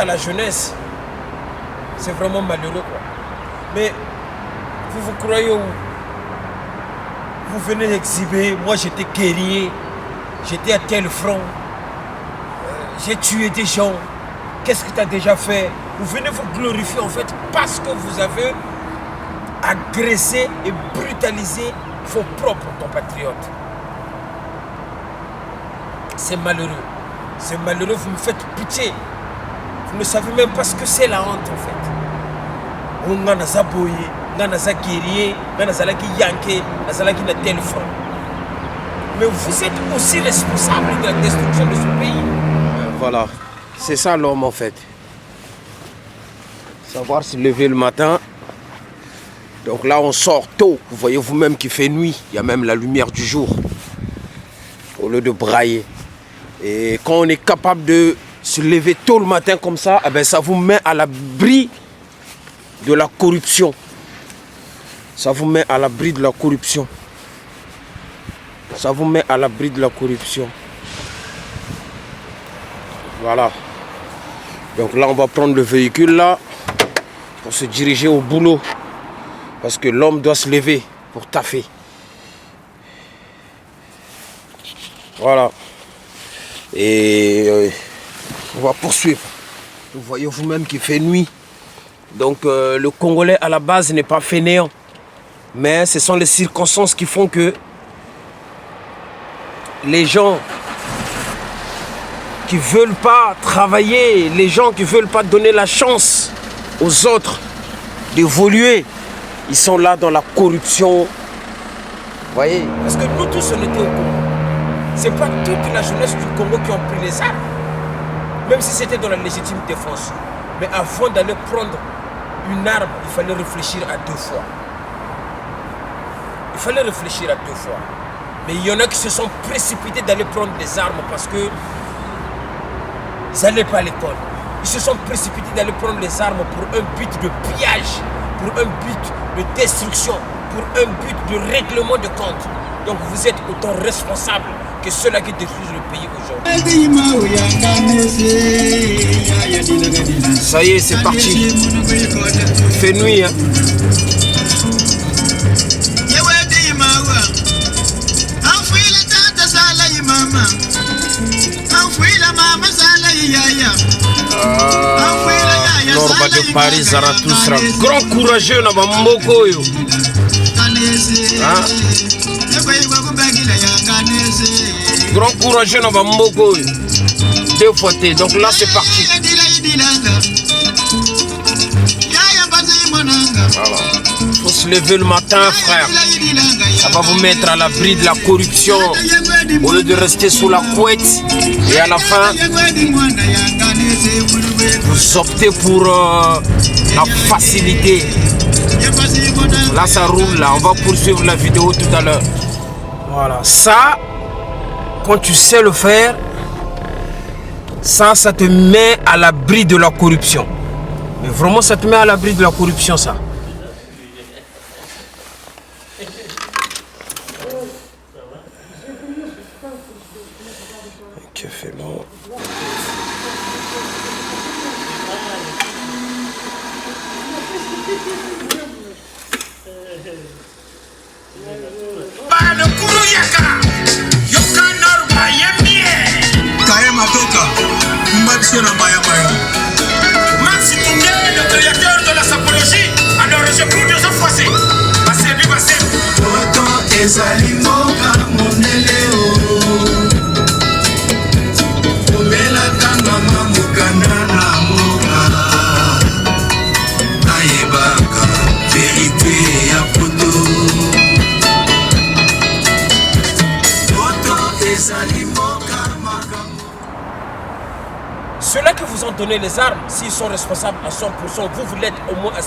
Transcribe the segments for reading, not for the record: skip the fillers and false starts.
à la jeunesse, c'est vraiment malheureux, quoi. Mais vous croyez où? Vous venez exhiber, moi j'étais guerrier, j'étais à tel front, j'ai tué des gens. Qu'est-ce que tu as déjà fait? Vous venez vous glorifier en fait parce que vous avez agressé et brutalisé vos propres compatriotes. C'est malheureux. C'est malheureux, vous me faites pitié. Vous ne savez même pas ce que c'est la honte en fait. On a zaboyé, on a guerrier, on a zalaki yanké, on a zalaki na tel front. Mais vous êtes aussi responsable de la destruction de ce pays. Voilà, c'est ça l'homme en fait. Savoir se lever le matin. Donc là on sort tôt, vous voyez vous-même qu'il fait nuit, il y a même la lumière du jour. Au lieu de brailler. Et quand on est capable de se lever tôt le matin comme ça, eh ben ça vous met à l'abri de la corruption. Ça vous met à l'abri de la corruption. Ça vous met à l'abri de la corruption. Voilà. Donc là on va prendre le véhicule là pour se diriger au boulot. Parce que l'homme doit se lever pour taffer. Voilà. Et on va poursuivre. Vous voyez vous-même qu'il fait nuit. Donc le Congolais à la base n'est pas fainéant. Mais ce sont les circonstances qui font que les gens qui ne veulent pas travailler, les gens qui ne veulent pas donner la chance aux autres d'évoluer, ils sont là dans la corruption. Vous voyez? Parce que nous tous on était au Congo. Ce n'est pas toute la jeunesse du Congo qui ont pris les armes. Même si c'était dans la légitime défense. Mais avant d'aller prendre une arme, il fallait réfléchir à deux fois. Il fallait réfléchir à deux fois. Mais il y en a qui se sont précipités d'aller prendre des armes parce que ils n'allaient pas à l'école. Ils se sont précipités d'aller prendre les armes pour un but de pillage, pour un but de destruction, pour un but de règlement de compte. Donc vous êtes autant responsable que ceux-là qui détruisent le pays aujourd'hui. Ça y est, c'est parti. Il fait nuit, hein. Norba de Paris, Zarathustra, grand courageux na bamboko yo. Grand courageux na bamboko yo. Deux fois T, donc là c'est parti. Voilà. Faut se lever le matin, frère. Ça va vous mettre à l'abri de la corruption. Au lieu de rester sous la couette. Et à la fin, vous optez pour la facilité. Là ça roule, là. On va poursuivre la vidéo tout à l'heure. Voilà. Ça, quand tu sais le faire, ça te met à l'abri de la corruption. Mais vraiment, ça te met à l'abri de la corruption, ça. Que fait l'eau? Maxi Toumé, le créateur de la sapologie, alors je prie de ce fois-ci. Passez, vive, passez. Ceux-là qui vous ont donné les armes, s'ils sont responsables à 100%, vous l'êtes au moins à 50%.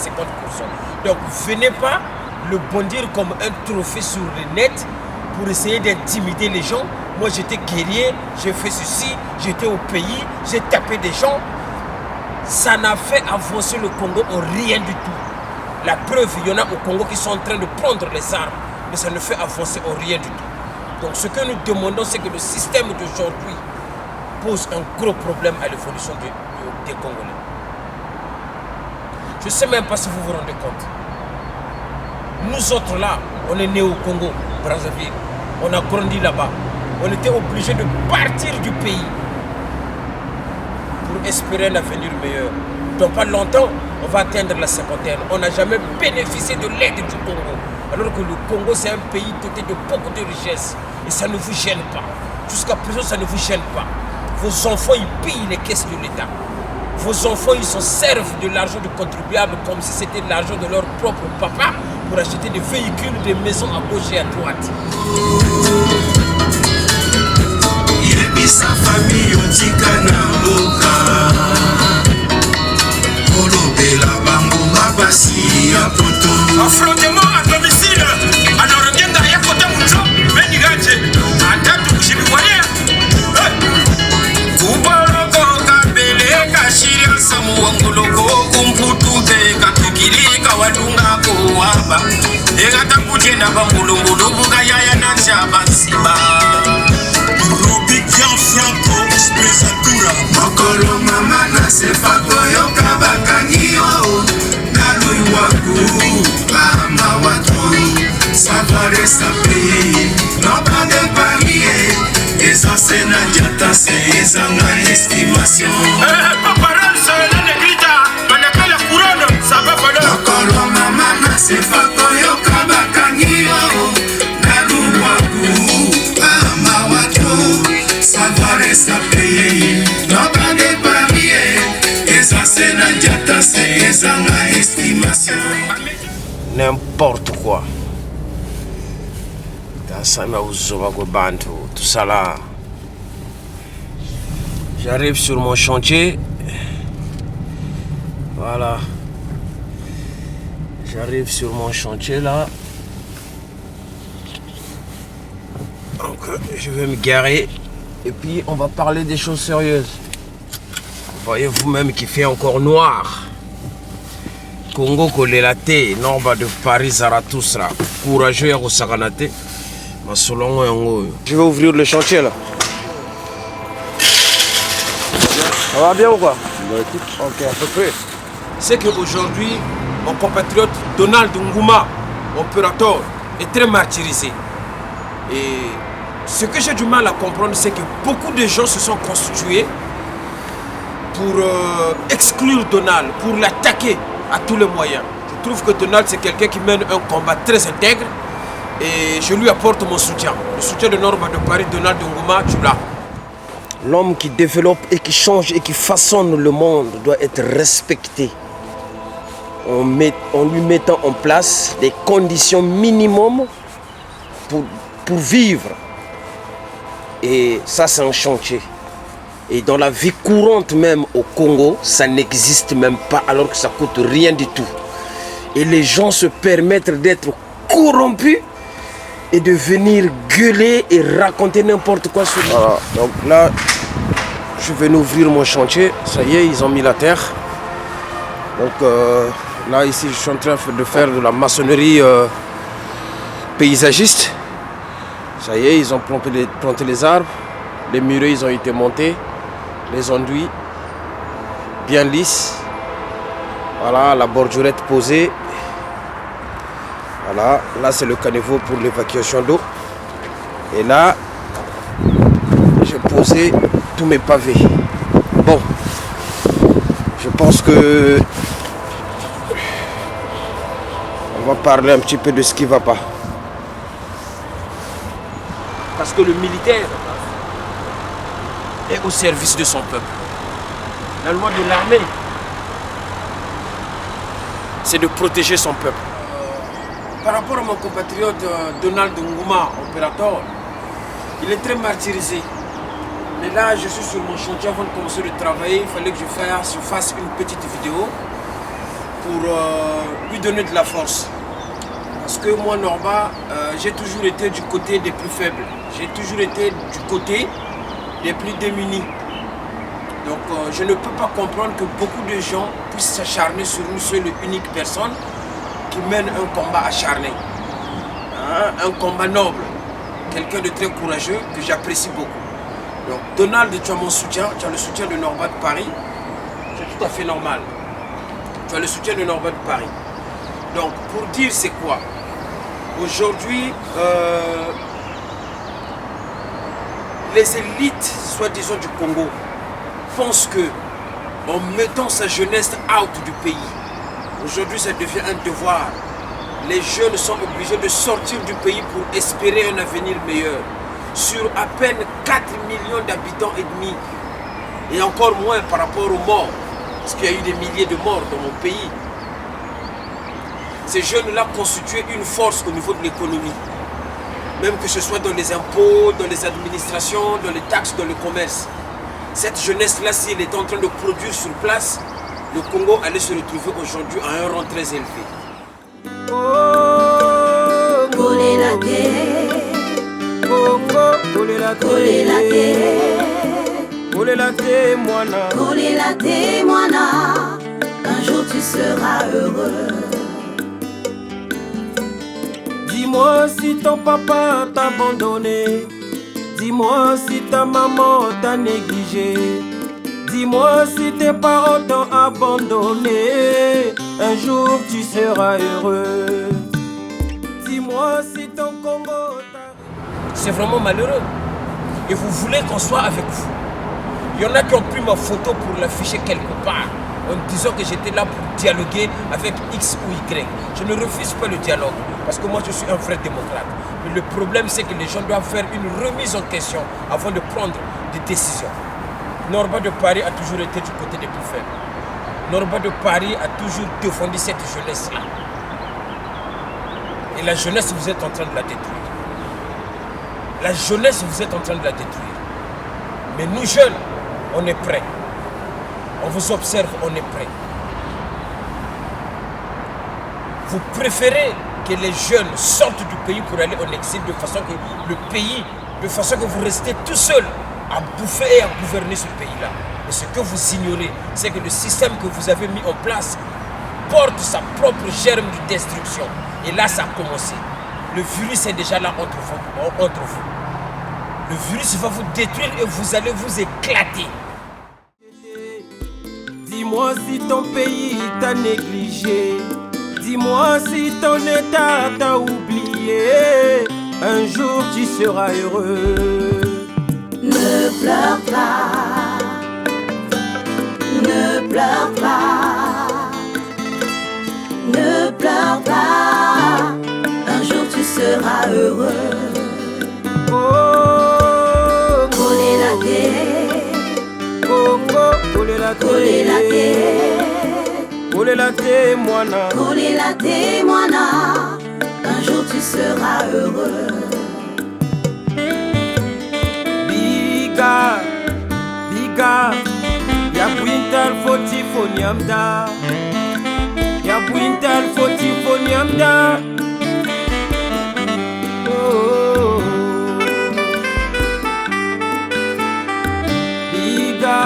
Donc venez pas le bondir comme un trophée sur le net pour essayer d'intimider les gens. Moi j'étais guerrier, j'ai fait ceci, j'étais au pays, j'ai tapé des gens. Ça n'a fait avancer le Congo en rien du tout. La preuve, il y en a au Congo qui sont en train de prendre les armes, mais ça ne fait avancer en rien du tout. Donc ce que nous demandons, c'est que le système d'aujourd'hui pose un gros problème à l'évolution des Congolais. Je ne sais même pas si vous vous rendez compte. Nous autres là, on est nés au Congo, Brazzaville. On a grandi là-bas. On était obligés de partir du pays pour espérer un avenir meilleur. Dans pas longtemps, on va atteindre la cinquantaine. On n'a jamais bénéficié de l'aide du Congo. Alors que le Congo, c'est un pays doté de beaucoup de richesses. Et ça ne vous gêne pas. Jusqu'à présent, ça ne vous gêne pas. Vos enfants, ils payent les caisses de l'État. Vos enfants, ils se servent de l'argent du contribuable comme si c'était l'argent de leur propre papa pour acheter des véhicules, des maisons à gauche et à droite. Sa famille otikana mboka kolobela bango mabasi ya poto affrontement à domicile alors ngenda ya kota mucho beni gaje atatu kushibikwalia kuboloko kabele kashiria samu wangoloko kumputuze katukilika wadunga kuwaba egata kutenda bambulumbulu bugayaya na shabasiba Franco, Spesatura Mokolo mama na sefato yoka bakangio Nalui waku, mama watu Savare sape, noba de parie Esa sena jata se, esa nga estimation Paparal se lene grita, manakala kurono, saba falo Mokolo mama na sefato yoka bakangio Nalui waku, mama watu Savare sape, noba de parie Esa sena jata se, esa nga estimation N'importe quoi. Tout ça là. J'arrive sur mon chantier. Voilà. J'arrive sur mon chantier là. Donc je vais me garer. Et puis on va parler des choses sérieuses. Vous voyez vous-même qu'il fait encore noir. Congo Kolelate, Norba de Paris Zarathustra. Courageux à Rosaganate. Je vais ouvrir le chantier là. Ça va bien ou quoi? Ok, à peu près. C'est qu'aujourd'hui, mon compatriote Donald Ngouma, opérateur, est très martyrisé. Et ce que j'ai du mal à comprendre, c'est que beaucoup de gens se sont constitués pour exclure Donald, pour l'attaquer à tous les moyens. Je trouve que Donald, c'est quelqu'un qui mène un combat très intègre. Et je lui apporte mon soutien. Le soutien de Norba de Paris, Donald Ngouma, tu l'as. L'homme qui développe et qui change et qui façonne le monde doit être respecté. En lui mettant en place des conditions minimum pour vivre. Et ça, c'est un chantier. Et dans la vie courante même au Congo, ça n'existe même pas alors que ça coûte rien du tout. Et les gens se permettent d'être corrompus et de venir gueuler et raconter n'importe quoi sur lui. Voilà, donc là, je vais ouvrir mon chantier. Ça y est, ils ont mis la terre. Donc là, ici, je suis en train de faire de la maçonnerie paysagiste. Ça y est, ils ont planté les arbres. Les murets, ils ont été montés. Les enduits, bien lisses. Voilà, la bordurette posée. Voilà, là c'est le caniveau pour l'évacuation d'eau. Et là, j'ai posé tous mes pavés. Bon, je pense que on va parler un petit peu de ce qui ne va pas. Parce que le militaire est au service de son peuple. La loi de l'armée, c'est de protéger son peuple. Par rapport à mon compatriote Donald Ngouma, opérateur, il est très martyrisé. Mais là, je suis sur mon chantier avant de commencer le travail. Il fallait que je fasse une petite vidéo pour lui donner de la force. Parce que moi, Norba, j'ai toujours été du côté des plus faibles. J'ai toujours été du côté des plus démunis. Donc, je ne peux pas comprendre que beaucoup de gens puissent s'acharner sur une seule et unique personne qui mène un combat acharné, hein, un combat noble, quelqu'un de très courageux que j'apprécie beaucoup. Donc Donald, tu as mon soutien, tu as le soutien de Norba de Paris, c'est tout à fait normal. tu as le soutien de Norba de Paris. Donc, pour dire c'est quoi? Aujourd'hui, les élites, soi-disant du Congo, pensent que en mettant sa jeunesse out du pays, aujourd'hui ça devient un devoir. Les jeunes sont obligés de sortir du pays pour espérer un avenir meilleur. Sur à peine 4 millions d'habitants et demi, et encore moins par rapport aux morts, parce qu'il y a eu des milliers de morts dans mon pays. Ces jeunes-là constituaient une force au niveau de l'économie. Même que ce soit dans les impôts, dans les administrations, dans les taxes, dans le commerce. Cette jeunesse-là, si elle est en train de produire sur place, le Congo allait se retrouver aujourd'hui à un rang très élevé. Un jour tu seras heureux. Dis-moi si ton papa t'a abandonné. Dis-moi si ta maman t'a négligé. Dis-moi si tes parents t'ont abandonné. Un jour tu seras heureux. Dis-moi si ton Congo t'a... C'est vraiment malheureux. Et vous voulez qu'on soit avec vous. Il y en a qui ont pris ma photo pour l'afficher quelque part, en disant que j'étais là pour dialoguer avec X ou Y. Je ne refuse pas le dialogue, parce que moi je suis un vrai démocrate. Mais le problème c'est que les gens doivent faire une remise en question avant de prendre des décisions. Norba de Paris a toujours été du côté des plus faibles. Norba de Paris a toujours défendu cette jeunesse-là. Et la jeunesse, vous êtes en train de la détruire. La jeunesse, vous êtes en train de la détruire. Mais nous jeunes, on est prêts. On vous observe, on est prêts. Vous préférez que les jeunes sortent du pays pour aller en exil de façon que le pays, de façon que vous restez tout seul à bouffer et à gouverner ce pays-là. Mais ce que vous ignorez, c'est que le système que vous avez mis en place porte sa propre germe de destruction. Et là, ça a commencé. Le virus est déjà là entre vous. Le virus va vous détruire et vous allez vous éclater. Dis-moi si ton pays t'a négligé. Dis-moi si ton état t'a oublié. Un jour tu seras heureux. Ne pleure pas. Ne pleure pas. Ne pleure pas. Un jour tu seras heureux. Un jour tu seras heureux. Biga, biga, ya buintal foti foniamda, ya buintal foti foniamda. Biga,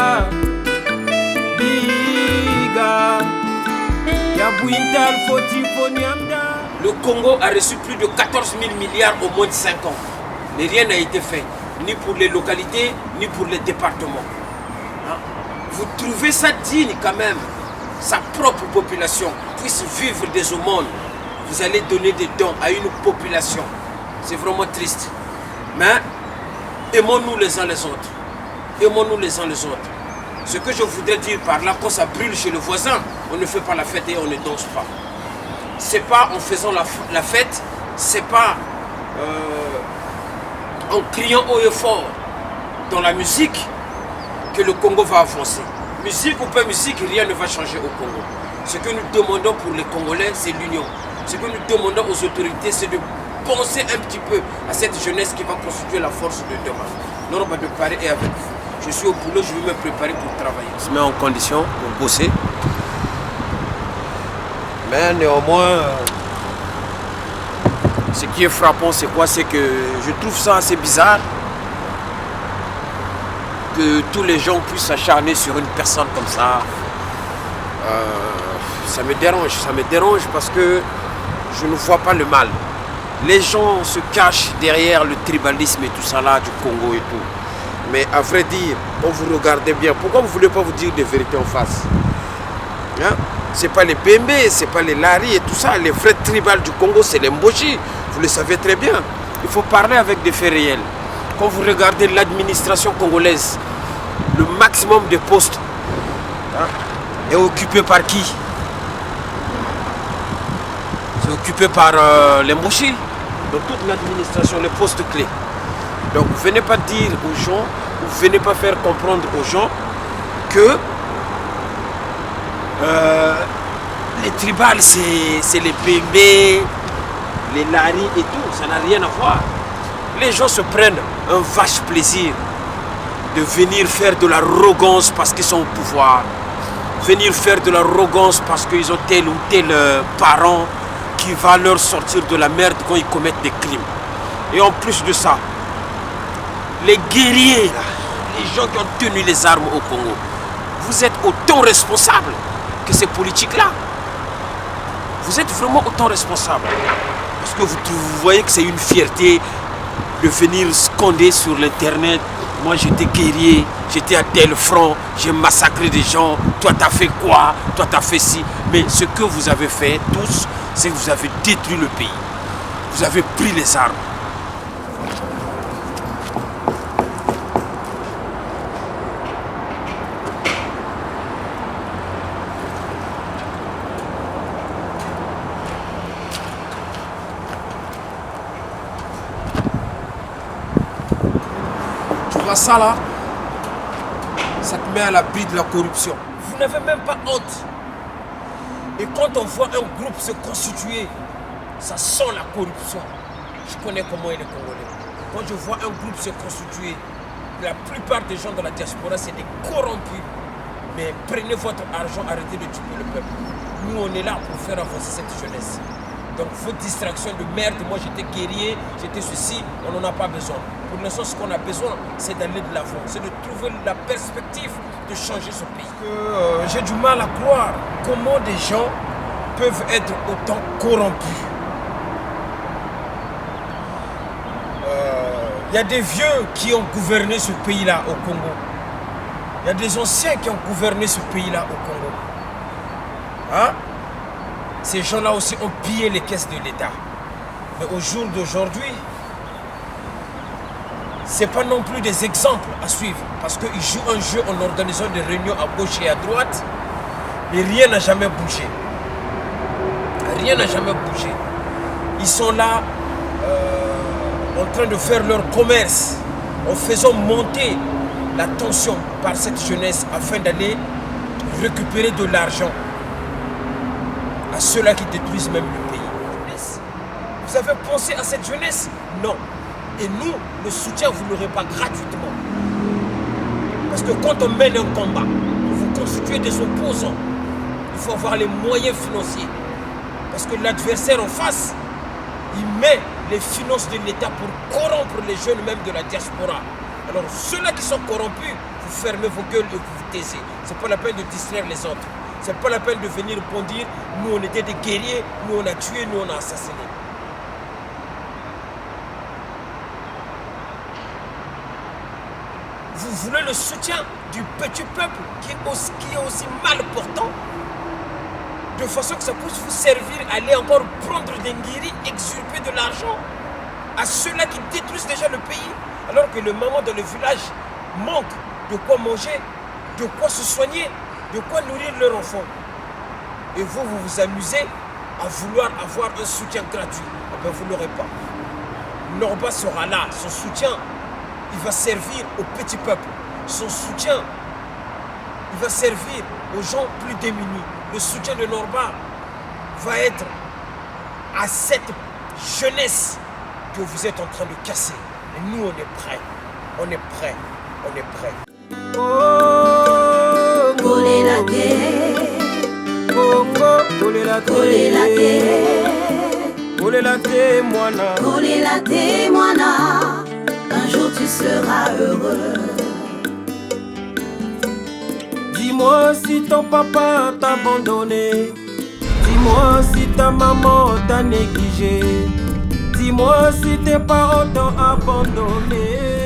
biga, ya buintal foti foniamda. Le Congo a reçu plus de 14 000 milliards au moins de 5 ans. Mais rien n'a été fait, ni pour les localités, ni pour les départements. Vous trouvez ça digne quand même, sa propre population puisse vivre des aumônes. Vous allez donner des dons à une population. C'est vraiment triste. Mais aimons-nous les uns les autres. Aimons-nous les uns les autres. Ce que je voudrais dire par là, quand ça brûle chez le voisin, on ne fait pas la fête et on ne danse pas. C'est pas en faisant la fête, c'est pas en criant haut et fort dans la musique que le Congo va avancer. Musique ou pas musique, rien ne va changer au Congo. Ce que nous demandons pour les Congolais, c'est l'union. Ce que nous demandons aux autorités, c'est de penser un petit peu à cette jeunesse qui va constituer la force de demain. Norba de Paris est avec vous. Je suis au boulot, je vais me préparer pour travailler. On se met en condition pour bosser. Mais néanmoins, ce qui est frappant, c'est quoi? C'est que je trouve ça assez bizarre que tous les gens puissent s'acharner sur une personne comme ça. Ça me dérange parce que je ne vois pas le mal. Les gens se cachent derrière le tribalisme et tout ça là du Congo et tout. Mais à vrai dire, quand vous regardez bien, pourquoi vous ne voulez pas vous dire des vérités en face? Hein? C'est pas les Bembe, c'est pas les Lari et tout ça. Les vrais tribales du Congo, c'est les Mboji. Vous le savez très bien. Il faut parler avec des faits réels. Quand vous regardez l'administration congolaise, le maximum de postes est occupé par qui? C'est occupé par les Mboji. Dans toute l'administration, les postes clés. Donc, vous venez pas dire aux gens, vous venez pas faire comprendre aux gens que les tribales, c'est les Bembe, les Lari et tout. Ça n'a rien à voir. Les gens se prennent un vache plaisir de venir faire de l'arrogance parce qu'ils sont au pouvoir. Venir faire de l'arrogance parce qu'ils ont tel ou tel parent qui va leur sortir de la merde quand ils commettent des crimes. Et en plus de ça, les guerriers, les gens qui ont tenu les armes au Congo, vous êtes autant responsables que ces politiques-là. Vous êtes vraiment autant responsables. Parce que vous voyez que c'est une fierté de venir scander sur l'internet. Moi j'étais guerrier, j'étais à tel front, j'ai massacré des gens, toi t'as fait quoi, toi t'as fait ci. Mais ce que vous avez fait tous, c'est que vous avez détruit le pays. Vous avez pris les armes. Ça là, ça te met à l'abri de la corruption. Vous n'avez même pas honte. Et quand on voit un groupe se constituer, ça sent la corruption. Je connais comment il est congolais. Quand je vois un groupe se constituer, la plupart des gens de la diaspora, c'est des corrompus. Mais prenez votre argent, arrêtez de tuer le peuple. Nous, on est là pour faire avancer cette jeunesse. Donc, vos distractions de merde, moi j'étais guerrier, j'étais ceci, on n'en a pas besoin. Pour l'instant, ce qu'on a besoin, c'est d'aller de l'avant, c'est de trouver la perspective de changer ce pays. J'ai du mal à croire comment des gens peuvent être autant corrompus. Il y a des vieux qui ont gouverné ce pays-là au Congo. Il y a des anciens qui ont gouverné ce pays-là au Congo. Hein? Ces gens-là aussi ont pillé les caisses de l'État. Mais au jour d'aujourd'hui, ce n'est pas non plus des exemples à suivre. Parce qu'ils jouent un jeu en organisant des réunions à gauche et à droite. Mais rien n'a jamais bougé. Rien n'a jamais bougé. Ils sont là en train de faire leur commerce, en faisant monter la tension par cette jeunesse afin d'aller récupérer de l'argent à ceux-là qui détruisent même le pays. Vous avez pensé à cette jeunesse? Non. Et nous, le soutien, vous ne l'aurez pas gratuitement. Parce que quand on mène un combat, vous constituez des opposants. Il faut avoir les moyens financiers. Parce que l'adversaire en face, il met les finances de l'État pour corrompre les jeunes même de la diaspora. Alors ceux-là qui sont corrompus, vous fermez vos gueules et vous vous taisez. Ce n'est pas la peine de distraire les autres. Ce n'est pas la peine de venir bondir. Nous, on était des guerriers, nous, on a tué, nous, on a assassiné. Vous voulez le soutien du petit peuple qui est aussi mal portant, de façon que ça puisse vous servir à aller encore prendre des guéris, exurper de l'argent à ceux-là qui détruisent déjà le pays, alors que les mamans dans le village manquent de quoi manger, de quoi se soigner, de quoi nourrir leurs enfants. Et vous, vous vous amusez à vouloir avoir un soutien gratuit. Eh bien, vous ne l'aurez pas. Norba sera là, son soutien, il va servir au petit peuple. Son soutien, il va servir aux gens plus démunis. Le soutien de Norba va être à cette jeunesse que vous êtes en train de casser. Et nous, on est prêts. On est prêts. On est prêts. Coller la terre, coller la terre, coller la terre, moana. Coller la terre, moana. Un jour tu seras heureux. Dis-moi si ton papa t'a abandonné. Dis-moi si ta maman t'a négligé. Dis-moi si tes parents t'ont abandonné.